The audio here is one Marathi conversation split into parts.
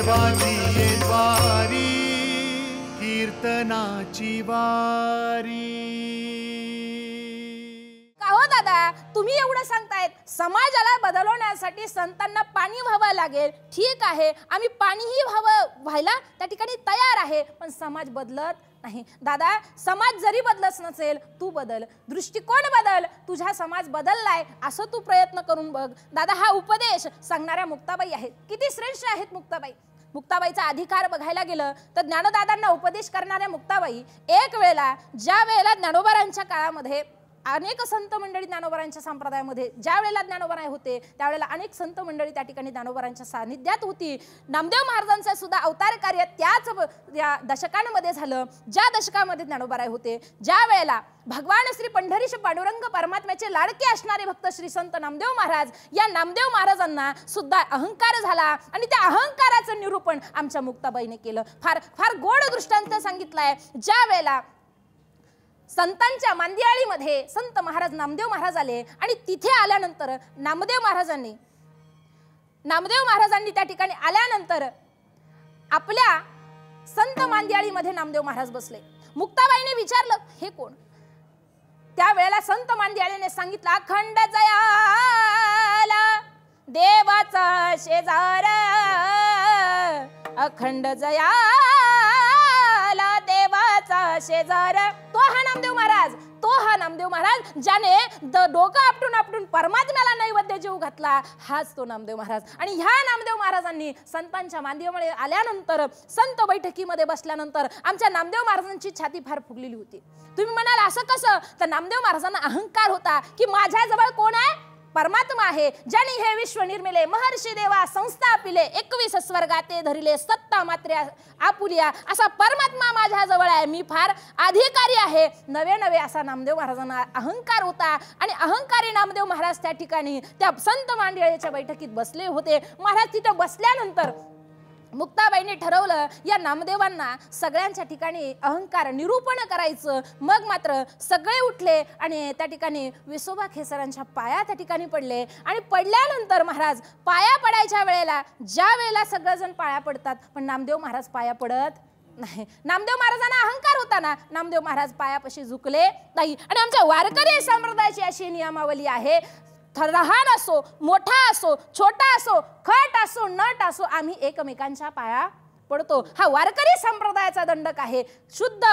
विठोबाची वारी कीर्तनाची वारी। का हो दादा, तुम्ही एवढं सांगतायत समाजाला बदलवण्यासाठी संतांना पाणी व्हावं लागेल, ठीक आहे, आम्ही पाणीही व्हायला त्या ठिकाणी तयार आहे, पण समाज बदलत नाही। दादा, समाज जरी बदलत नसेल, तू बदल, दृष्टिकोन बदल, तुझा समाज बदललाय असं तू प्रयत्न करून बघ। दादा, हा उपदेश सांगणाऱ्या मुक्ताबाई आहेत, किती श्रेष्ठ आहेत मुक्ताबाई। मुक्ताबाईचा अधिकार बघायला गेलं तर ज्ञानदादांना उपदेश करणाऱ्या मुक्ताबाई एक वेळेला, ज्या वेळेला ज्ञानोबारांच्या काळामध्ये अनेक संत मंडळी ज्ञानोबारांच्या संप्रदायामध्ये ज्या वेळेला ज्ञानोबा होते, त्यावेळेला अनेक संत मंडळी त्या ठिकाणी ज्ञानोबारांच्या सानिध्यात होती। नामदेव महाराजांचं सुद्धा अवतार कार्य त्याच दशकांमध्ये झालं, ज्या दशकामध्ये ज्ञानोबा होते, ज्या वेळेला भगवान श्री पंढरीश पांडुरंग परमात्म्याचे लाडके असणारे भक्त श्री संत नामदेव महाराज, या नामदेव महाराजांना सुद्धा अहंकार झाला आणि त्या अहंकाराचं निरूपण आमच्या मुक्ताबाईने केलं। फार फार गोड दृष्टांत सांगितलाय। ज्या वेळेला संतांच्या मांदियाळीमध्ये संत महाराज नामदेव महाराज आले आणि तिथे आल्यानंतर नामदेव महाराजांनी त्या ठिकाणी आल्यानंतर आपल्या संत मांदियाळीमध्ये नामदेव महाराज बसले। मुक्ताबाईने विचारलं, हे कोण? त्या वेळेला संत मांदियाळीने सांगितलं, अखंड जयाला देवाचा शेजार, अखंड जयाला देवाचा शेजार। तो हा नामदेव महाराज, ज्याने डोकं आपटून परमात्म्याला नैवेद्य जीव घातला, हाच तो नामदेव महाराज। आणि ह्या नामदेव महाराजांनी संतांच्या मांदियामध्ये आल्यानंतर, संत बैठकीमध्ये बसल्यानंतर आमच्या नामदेव महाराजांची छाती फार फुगलेली होती। तुम्ही म्हणाल असं कसं? तर नामदेव महाराजांना अहंकार होता की माझ्याजवळ कोण आहे? परमात्मा आहे, ज्याने हे विश्व निर्मिले, महर्षी देवा संस्था पिले, 21 स्वर्गाते धरिले, सत्ता मात्र्या आपुलिया, असा परमात्मा माझ्याजवळ आहे, मी फार अधिकारी आहे। नवे असा नामदेव महाराजांना अहंकार होता आणि अहंकारी नामदेव महाराज त्या ठिकाणी त्या संत मांदियाळीच्या बैठकीत बसले होते। महाराज तिथे बसल्यानंतर मुक्ताबाईंनी ठरवलं, या नामदेवांना सगळ्यांच्या ठिकाणी अहंकार निरूपण करायचं। मग मात्र सगळे उठले आणि त्या ठिकाणी विसोबा खेसरांच्या पाया त्या ठिकाणी पडले आणि पडल्यानंतर महाराज पाया पडायच्या वेळेला, ज्या वेळेला सगळेजण पाया पडतात, पण नामदेव महाराज पाया पडत नाही। नामदेव महाराजांना अहंकार होता ना, नामदेव महाराज पायापाशी झुकले नाही। आणि आमच्या वारकरी संप्रदायाची अशी नियमावली आहे, लहान असो, मोठा असो, छोटा असो, खट असो, नट असो, आम्ही एकमेकांच्या पाया पडतो। हा वारकरी संप्रदायाचा दंडक आहे। शुद्ध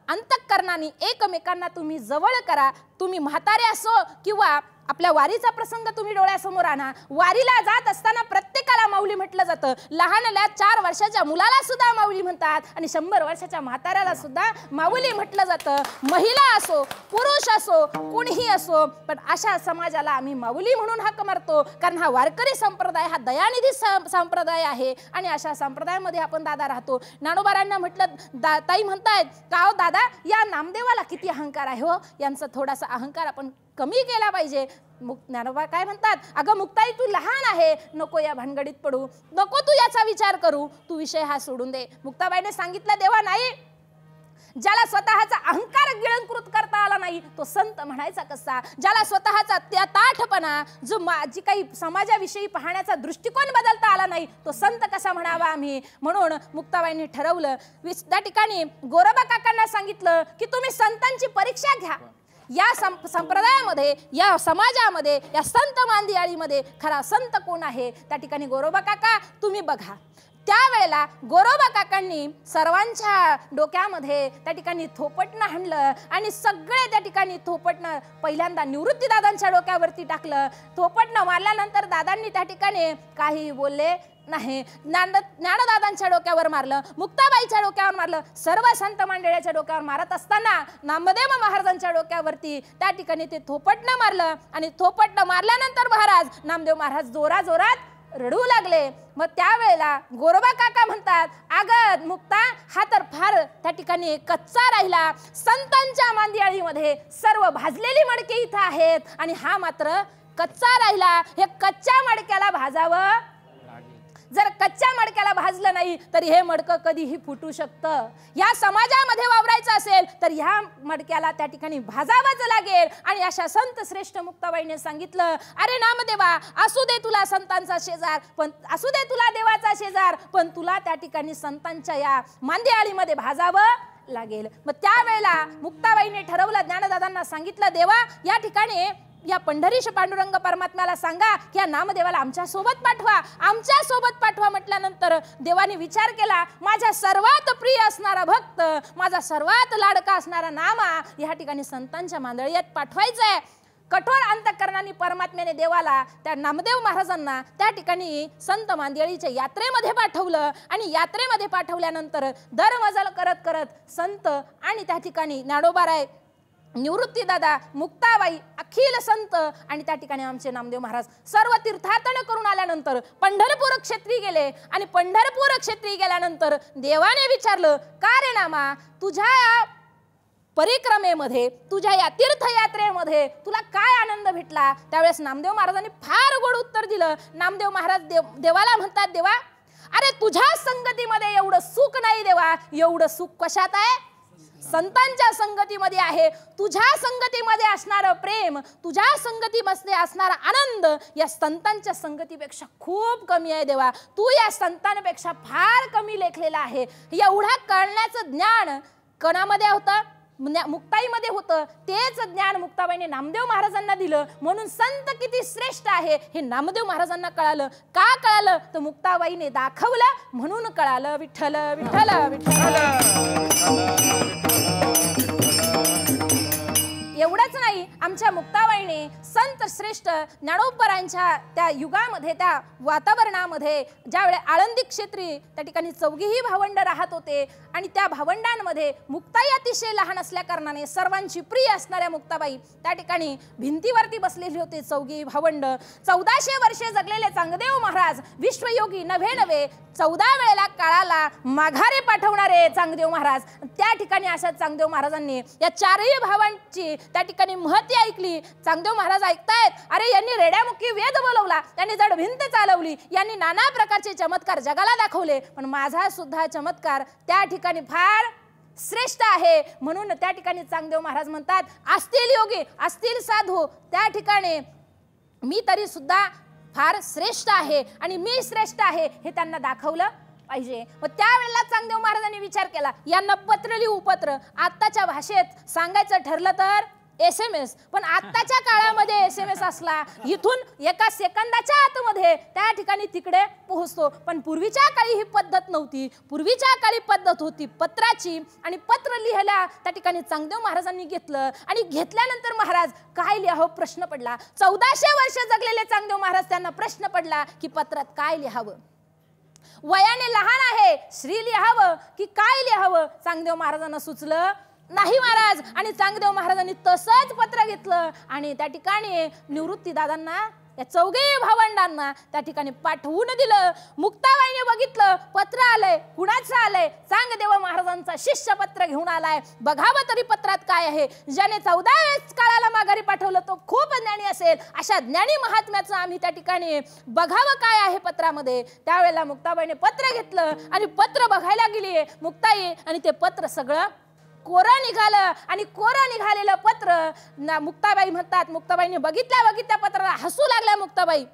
अंतःकरणाने एकमेकांना तुम्ही जवळ करा। तुम्ही म्हातारे असो किंवा आपल्या वारीचा प्रसंग तुम्ही डोळ्यासमोर आणा। वारीला जात असताना प्रत्येकाला माऊली म्हटलं जातं। लहानल्या 4 वर्षाच्या मुलाला सुद्धा माऊली म्हणतात आणि 100 वर्षाच्या म्हाताऱ्याला सुद्धा माऊली म्हटलं जातं। महिला असो, पुरुष असो, कोणीही असो, पण अशा समाजाला आम्ही माऊली म्हणून हाक मारतो, कारण हा वारकरी संप्रदाय हा दयानिधी संप्रदाय आहे आणि अशा संप्रदायामध्ये आपण दादा राहतो। ज्ञानोबारांना म्हटलं, ताई म्हणतायत का हो दादा, या नामदेवाला किती अहंकार आहे हो, यांचा थोडासा अहंकार आपण कमी केला पाहिजे। ज्ञानोबा काय म्हणतात, अगं मुक्ताई, तू लहान आहे, नको या भानगडीत पडू, नको तू याचा विचार करू, तू विषय हा सोडून दे। मुक्ताबाईने सांगितलं, देवा नाही, ज्याला स्वतःचा अहंकार गिळंकृत करता आला नाही तो संत म्हणायचा कसा? ज्याला स्वतःचा त्या ताठपणा, जो जी काही समाजाविषयी पाहण्याचा दृष्टिकोन बदलता आला नाही, तो संत कसा म्हणावा आम्ही? म्हणून मुक्ताबाईंनी ठरवलं, त्या ठिकाणी गोरोबा काकांना सांगितलं की तुम्ही संतांची परीक्षा घ्या। या संप्रदायामध्ये, या समाजामध्ये, या संत मांदियाळीमध्ये खरा संत कोण आहे? त्या ठिकाणी गोरोबा काका तुम्ही बघा। त्यावेळेला गोरोबा काकांनी सर्वांच्या डोक्यामध्ये त्या ठिकाणी थोपटणं हाणलं आणि सगळे त्या ठिकाणी थोपटणं पहिल्यांदा निवृत्ती दादांच्या डोक्यावरती टाकलं। थोपटणं मारल्यानंतर दादांनी त्या ठिकाणी काही बोलले नाही। ज्ञानदादांच्या डोक्यावर मारलं, मुक्ताबाईच्या डोक्यावर मारलं, सर्व संत मंडळीच्या डोक्यावर मारत असताना नामदेव महाराजांच्या डोक्यावरती त्या ठिकाणी ते थोपटणं मारलं आणि थोपटणं मारल्यानंतर महाराज नामदेव महाराज जोरात रडू लागले। मग त्यावेळेला गोरोबा काका म्हणतात, अगं मुक्ता, हा तर फार त्या ठिकाणी कच्चा राहिला। संतांच्या मांदियाळीमध्ये सर्व भाजलेली मडके इथं आहेत आणि हा मात्र कच्चा राहिला। हे कच्च्या मडक्याला भाजावं, जर कच्च्या मडक्याला भाजलं नाही नाही तरी हे मडकं कधीही फुटू शकतं. या समाजामध्ये वावरायचं असेल तर ह्या मडक्याला त्या ठिकाणी भाजावंच लागेल. आणि अशा संत श्रेष्ठ मुक्ताबाईने सांगितलं, अरे नामदेवा, असू दे तुला संतांचा शेजार, पण असू दे तुला देवाचा शेजार, पण तुला त्या ठिकाणी संतांच्या या मांदियाळीमध्ये भाजावं लागेल. मग त्यावेळेला मुक्ताबाईने ठरवलं, ज्ञानदादांना सांगितलं, देवा या ठिकाणी या पंढरीश पांडुरंग परमात्म्याला सांगा की या नामदेवाला आमच्या सोबत पाठवा, आमच्या सोबत पाठवा. म्हटल्यानंतर देवाने विचार केला, माझ्या सर्वात प्रिय असणारा भक्त, माझा सर्वात लाडका असणारा नामा या ठिकाणी संतांच्या मांदळीत पाठवायचा आहे. कठोर अंतःकरणाने परमात्म्याने देवाला, त्या नामदेव महाराजांना त्या ठिकाणी संत मांदियाळीच्या यात्रेमध्ये पाठवलं. आणि यात्रेमध्ये पाठवल्यानंतर दरमजल करत करत संत आणि त्या ठिकाणी ज्ञानोबाराय, निवृत्तीदादा, मुक्ताबाई, अखिल संत आणि त्या ठिकाणी आमचे नामदेव महाराज सर्व तीर्थाटन करून आल्यानंतर पंढरपूर क्षेत्री गेले. आणि पंढरपूर क्षेत्री गेल्यानंतर देवाने विचारलं, का रे नामा, तुझ्या परिक्रमेमध्ये, तुझ्या या तीर्थयात्रेमध्ये तुला काय आनंद भेटला? त्यावेळेस नामदेव महाराजांनी फार गोड उत्तर दिलं. नामदेव महाराज देवाला म्हणतात, देवा, अरे तुझ्या संगतीमध्ये एवढं सुख नाही देवा, एवढं सुख कशात आहे? संतांच्या संगतीमध्ये आहे. तुझ्या संगतीमध्ये असणारं प्रेम, तुझ्या संगतीमध्ये असणारा आनंद या संतांच्या संगतीपेक्षा खूप कमी आहे देवा. तू या संतांपेक्षा फार कमी लेखलेला आहे. एवढा कळण्याचं ज्ञान कोणामध्ये होतं? मुक्ताईमध्ये होतं. तेच ज्ञान मुक्ताबाईने नामदेव महाराजांना दिलं. म्हणून संत किती श्रेष्ठ आहे हे नामदेव महाराजांना कळालं. का कळालं? तर मुक्ताबाईने दाखवलं म्हणून कळालं. विठ्ठल विठ्ठल विठ्ठल. एवढंच नाही, आमच्या मुक्ताबाईने संत श्रेष्ठ ज्ञानोबरांच्या त्या युगामध्ये, त्या वातावरणामध्ये, ज्यावेळी आळंदी क्षेत्री त्या ठिकाणी चौघीही भावंड राहत होते आणि त्या भावंडांमध्ये मुक्ताई अतिशय लहान असल्या कारणाने सर्वांची प्रिय असणाऱ्या मुक्ताबाई त्या ठिकाणी भिंतीवरती बसलेली होते. चौघी भावंड 1400 वर्षे जगलेले चांगदेव महाराज, विश्वयोगी नव्हे 14 वेळेला काळाला माघारे पाठवणारे चांगदेव महाराज, त्या ठिकाणी अशा चांगदेव महाराजांनी या चारही भावांची त्या ठिकाणी महती ऐकली. चांगदेव महाराज ऐकतायत, अरे यांनी रेड्यामुखी वेद बोलवला, त्यांनी जड भिंत चालवली, यांनी नाना प्रकारचे चमत्कार जगाला दाखवले, पण माझा सुद्धा चमत्कार त्या ठिकाणी फार श्रेष्ठ आहे. म्हणून त्या ठिकाणी चांगदेव महाराज म्हणतात, असतील योगी, असतील साधू, त्या ठिकाणी मी तरी सुद्धा फार श्रेष्ठ आहे आणि मी श्रेष्ठ आहे हे त्यांना दाखवलं पाहिजे. मग त्यावेळेला चांगदेव महाराजांनी विचार केला, यांना पत्र लिहू. पत्र आत्ताच्या भाषेत सांगायचं ठरलं तर SMS, पण आत्ताच्या काळामध्ये SMS असला इथून एका सेकंदाच्या आतमध्ये त्या ठिकाणी तिकडे पोहोचतो. पण पूर्वीच्या काळी ही पद्धत नव्हती. पूर्वीच्या काळी पद्धत होती पत्राची. आणि पत्र लिहायला त्या ठिकाणी चांगदेव महाराजांनी घेतलं. आणि घेतल्यानंतर महाराज काय लिहावं प्रश्न पडला. 1400 वर्ष जगलेले चांगदेव महाराज, त्यांना प्रश्न पडला की पत्रात काय लिहावं. वयाने लहान आहे, श्री लिहावं की काय लिहावं? चांगदेव महाराजांना सुचलं नाही महाराज. आणि चांगदेव महाराजांनी तसंच पत्र घेतलं आणि त्या ठिकाणी निवृत्तीदादांना, या चौघे भावंडांना त्या ठिकाणी पाठवून दिलं. मुक्ताबाईने बघितलं, पत्र आलंय. कुणाचं आलंय? चांगदेव महाराजांचा शिष्य पत्र घेऊन आलाय. बघावं तरी पत्रात काय आहे. ज्याने 14 वेळेस काळाला माघारी पाठवलं तो खूप ज्ञानी असेल. अशा ज्ञानी महात्म्याचं आम्ही त्या ठिकाणी बघावं काय आहे पत्रामध्ये. त्यावेळेला मुक्ताबाईने पत्र घेतलं आणि पत्र बघायला गेली मुक्ताई. आणि ते पत्र सगळं कोरं निघालं. आणि कोरं निघालेलं पत्र मुक्ताबाई म्हणतात, मुक्ताबाईने बघितल्या पत्राला हसू लागल्या मुक्ताबाई.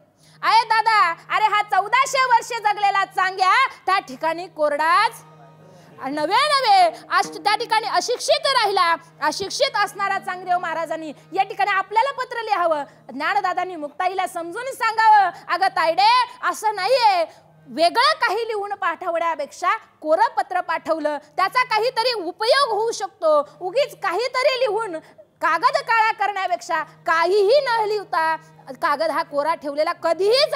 अरे दादा, अरे हा 1400 वर्षे जगलेला चांग्या त्या ठिकाणी कोरडाच नवे त्या ठिकाणी अशिक्षित राहिला. अशिक्षित असणारा चांगदेव महाराजांनी या ठिकाणी आपल्याला पत्र लिहावं. ज्ञानदादांनी मुक्ताईला समजून सांगावं, अगं तायडे असं नाहीये, वेगळं काही लिहून पाठवण्यापेक्षा कोरं पत्र पाठवलं त्याचा काहीतरी उपयोग होऊ शकतो. उगीच काहीतरी लिहून कागद काळा करण्यापेक्षा काहीही न लिहिता कागद हा कोरा ठेवलेला कधीही